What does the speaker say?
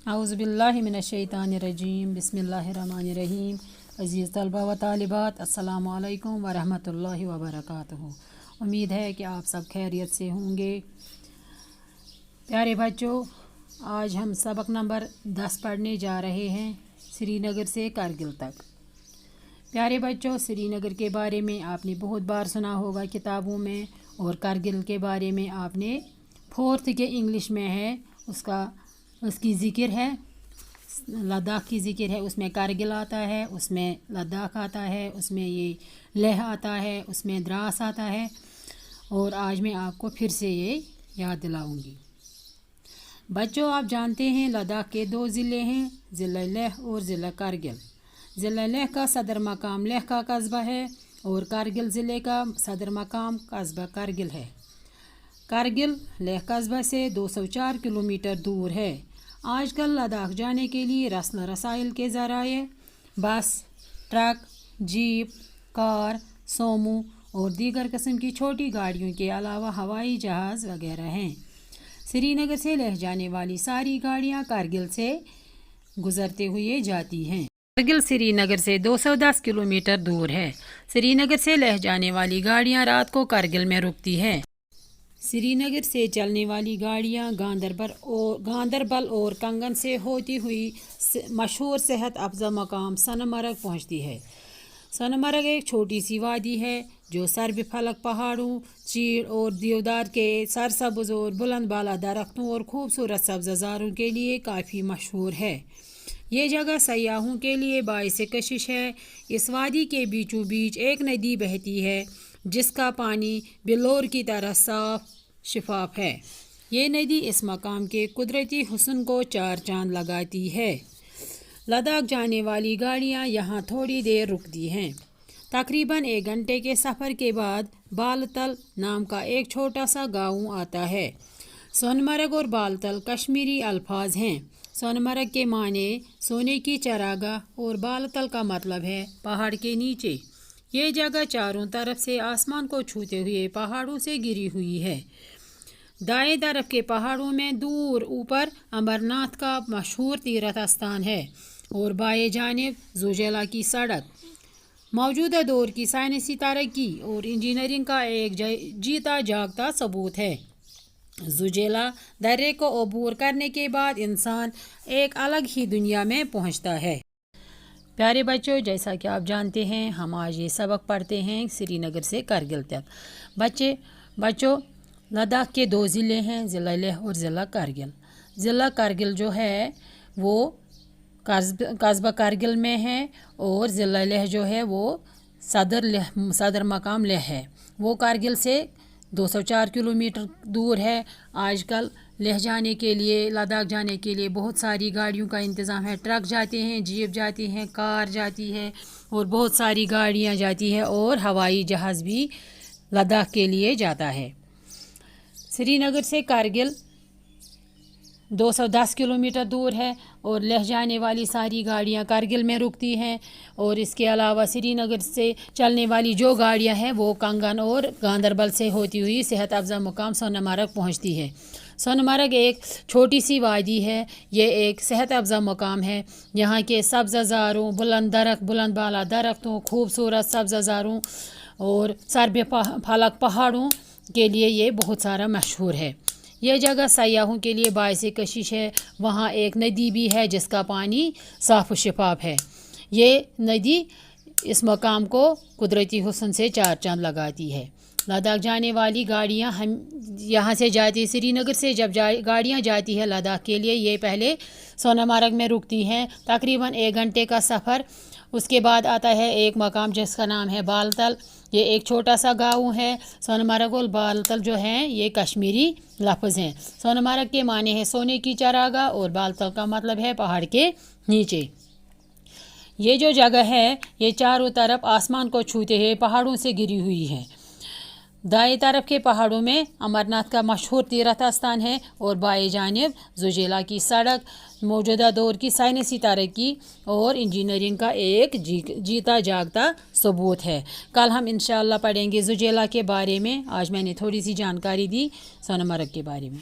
औज़ुबिल्लाहि मिनश्शैतानिर्रजीम बिस्मिल्लाहिर्रहमानिर्रहीम। अज़ीज़ तलबा व तालिबात, अस्सलामु अलैकुम व रहमतुल्लाहि व बरकातुहू। उम्मीद है कि आप सब खैरियत से होंगे। प्यारे बच्चों, आज हम सबक नंबर 10 पढ़ने जा रहे हैं, श्रीनगर से कारगिल तक। प्यारे बच्चों, श्रीनगर के बारे में आपने बहुत बार सुना होगा किताबों में, और कारगिल के बारे में आपने 4th के इंग्लिश में है, उसकी ज़िक्र है। लद्दाख की ज़िक्र है, उसमें कारगिल आता है, उसमें लद्दाख आता है, उसमें ये लेह आता है, उसमें द्रास आता है। और आज मैं आपको फिर से ये याद दिलाऊंगी। बच्चों, आप जानते हैं लद्दाख के 2 ज़िले हैं, ज़िला लेह और ज़िला कारगिल। ज़िला लेह का सदर मकाम लेह का कस्बा है और कारगिल ज़िले का सदर मकाम कस्बा कारगिल है। कारगिल लेह कस्बा से 204 किलोमीटर दूर है। आजकल लद्दाख जाने के लिए रस्ल रसाइल के ज़राए बस, ट्रक, जीप, कार, सोमो और दीगर किस्म की छोटी गाड़ियों के अलावा हवाई जहाज़ वगैरह हैं। श्रीनगर से लेह जाने वाली सारी गाड़ियां कारगिल से गुजरते हुए जाती हैं। कारगिल श्रीनगर से 210 किलोमीटर दूर है। श्रीनगर से लेह जाने वाली गाड़ियां रात को कारगिल में रुकती हैं। श्रीनगर से चलने वाली गाड़ियां गांदरबल और कंगन से होती हुई मशहूर सेहत अफजा मकाम सोनमर्ग पहुंचती है। सोनमर्ग एक छोटी सी वादी है जो सर्द फलक पहाड़ों, चीड़ और देवदार के सरसब्ज़ और बुलंद बाला दरख्तों और खूबसूरत सब्ज़ारों के लिए काफ़ी मशहूर है। ये जगह सयाहों के लिए बाइस कशिश है। इस वादी के बीचों बीच एक नदी बहती है जिसका पानी बिलोर की तरह साफ शफाफ है। ये नदी इस मकाम के कुदरती हुस्न को 4 चांद लगाती है। लद्दाख जाने वाली गाड़ियाँ यहाँ थोड़ी देर रुकती हैं। तकरीबन 1 घंटे के सफ़र के बाद बालतल नाम का एक छोटा सा गाँव आता है। सोनमर्ग और बालतल कश्मीरी अल्फाज हैं। सोनमर्ग के माने सोने की चरागाह और बालतल का मतलब है पहाड़ के नीचे। ये जगह चारों तरफ से आसमान को छूते हुए पहाड़ों से घिरी हुई है। दाएं तरफ के पहाड़ों में दूर ऊपर अमरनाथ का मशहूर तीर्थ स्थान है और बाएं जानिब ज़ोजिला की सड़क मौजूदा दौर की साइंसी तरक्की और इंजीनियरिंग का एक जीता जागता सबूत है। ज़ोजिला दर्रे को अबूर करने के बाद इंसान एक अलग ही दुनिया में पहुंचता है। प्यारे बच्चों, जैसा कि आप जानते हैं, हम आज ये सबक पढ़ते हैं श्रीनगर से कारगिल तक। बच्चों, लद्दाख के 2 ज़िले हैं, ज़िला लेह और ज़िला कारगिल। ज़िला कारगिल जो है वो कस्बा कारगिल में है और ज़िला लेह जो है वो सदर मकाम लेह है। वो कारगिल से 204 किलोमीटर दूर है। आजकल लेह जाने के लिए, लद्दाख जाने के लिए बहुत सारी गाड़ियों का इंतज़ाम है। ट्रक जाते हैं, जीप जाती हैं, कार जाती है और बहुत सारी गाड़ियां जाती हैं और हवाई जहाज़ भी लद्दाख के लिए जाता है। श्रीनगर से कारगिल 210 किलोमीटर दूर है और लेह जाने वाली सारी गाड़ियां कारगिल में रुकती हैं। और इसके अलावा श्रीनगर से चलने वाली जो गाड़ियां हैं वो कंगन और गांदरबल से होती हुई सेहत अफजा मुकाम सोनमर्ग पहुंचती है। सोनमर्ग एक छोटी सी वादी है। ये एक सेहत अफजा मुकाम है। यहाँ के सब्ज़ारों, बुलंद बाला दरख्तों, खूबसूरत सब्ज़ारों और सर्द फलक पहाड़ों के लिए ये बहुत सारा मशहूर है। यह जगह सयाहों के लिए बाइस कशिश है। वहाँ एक नदी भी है जिसका पानी साफ शफाफ है। ये नदी इस मकाम को कुदरती हुस्न से 4 चांद लगाती है। लद्दाख जाने वाली गाड़ियाँ हम यहाँ से जाती है। श्रीनगर से जब गाड़ियाँ जाती है लद्दाख के लिए, ये पहले सोनमर्ग में रुकती हैं। तकरीबन 1 घंटे का सफ़र। उसके बाद आता है एक मकाम जिसका नाम है बालतल। ये एक छोटा सा गाँव है। सोनमर्ग और बालतल जो हैं ये कश्मीरी लफ्ज़ हैं। सोनमर्ग के माने हैं सोने की चरागाह और बालतल का मतलब है पहाड़ के नीचे। ये जो जगह है ये चारों तरफ आसमान को छूते हुए पहाड़ों से घिरी हुई है। दाएं तरफ के पहाड़ों में अमरनाथ का मशहूर तीर्थ स्थान है और बाएं जानिब ज़ोजिला की सड़क मौजूदा दौर की साइंसी तरक्की और इंजीनियरिंग का एक जीता जागता सबूत है। कल हम इंशाअल्लाह पढ़ेंगे ज़ोजिला के बारे में। आज मैंने थोड़ी सी जानकारी दी सोनमर्ग के बारे में।